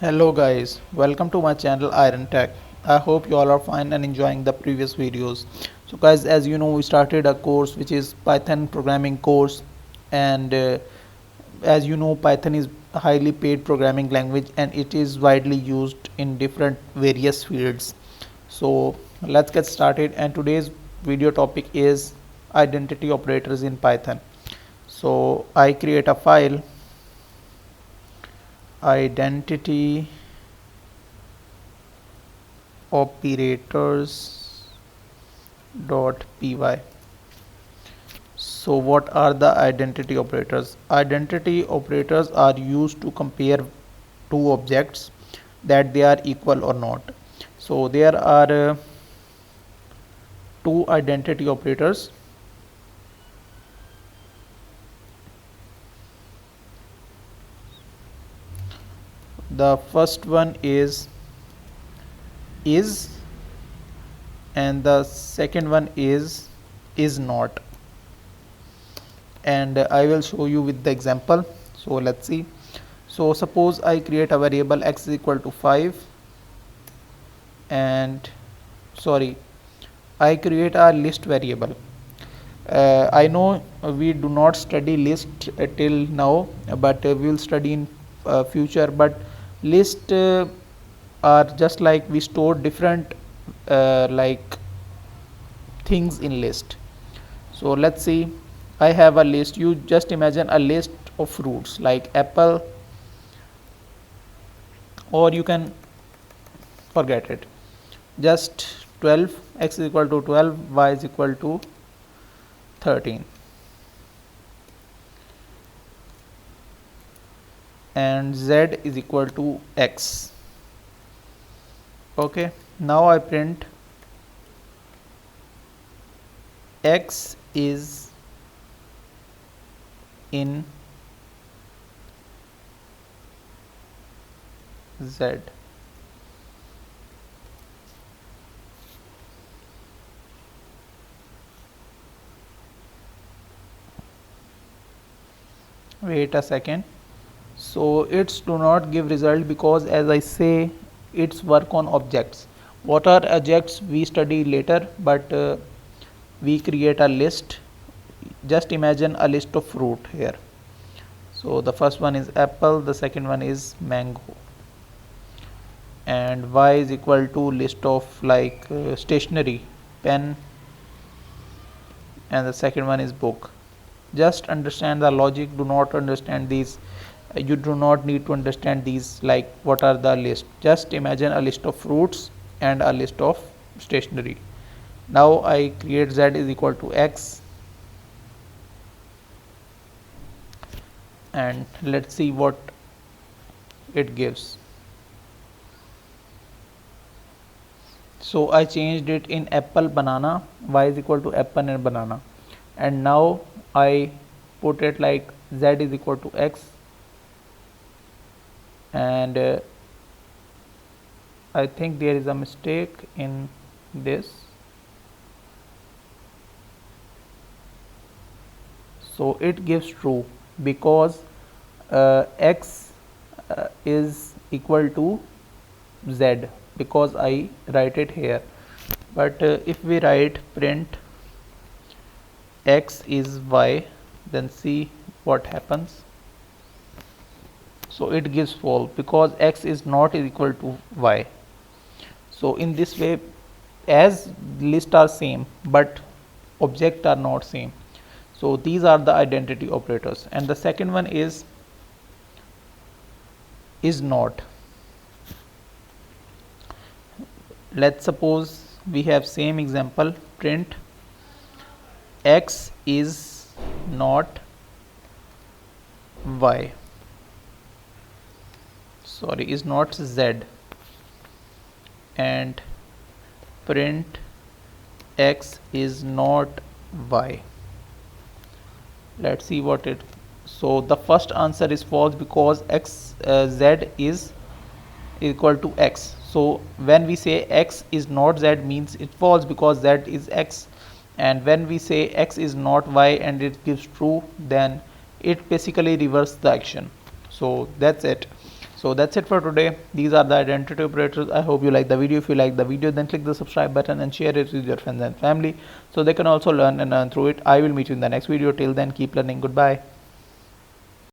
Hello guys, welcome to my channel Iron Tech. I hope you all are fine and enjoying the previous videos. So guys, as you know, we started a course which is Python programming course, and as you know, Python is a highly paid programming language and it is widely used in different various fields. So let's get started, and today's video topic is identity operators in Python. So I create a file, identity operators dot py. So what are the identity operators? Identity operators are used to compare two objects that they are equal or not. So there are two identity operators. The first one is and the second one is not, and I will show you with the example. So let's see. So suppose I create a variable x is equal to 5, and sorry, I create a list variable. I know we do not study list till now, but we will study in future. But list are just like we store different like things in list. So let's see, I have a list. You just imagine a list of fruits like apple, or you can forget it. Just 12, x is equal to 12, y is equal to 13, and z is equal to x. Okay, now I print x is in z. Wait a second. So it's do not give result because, as I say, it's work on objects. What are objects we study later, but we create a list. Just imagine a list of fruit here. So the first one is apple, the second one is mango, and y is equal to list of like stationery, pen, and the second one is book. Just understand the logic. Do not understand these, you do not need to understand these like what are the list. Just imagine a list of fruits and a list of stationery. Now I create z is equal to x, and let's see what it gives. So I changed it in apple banana, y is equal to apple and banana, and now I put it like z is equal to x, and I think there is a mistake in this. So it gives true because x is equal to z because I write it here. But if we write print x is y, then see what happens. So it gives false because x is not equal to y. So in this way, as list are same but object are not same. So these are the identity operators. And the second one is not. Let's suppose we have same example, print x is not y, sorry, is not z, and print x is not y. Let's see what it. So the first answer is false because x z is equal to x. So when we say x is not z means it false because z is x, and when we say x is not y and it gives true, then it basically reverses the action. So that's it. So that's it for today. These are the identity operators. I hope you like the video. If you like the video, then click the subscribe button and share it with your friends and family so they can also learn and earn through it. I will meet you in the next video. Till then, keep learning. Goodbye.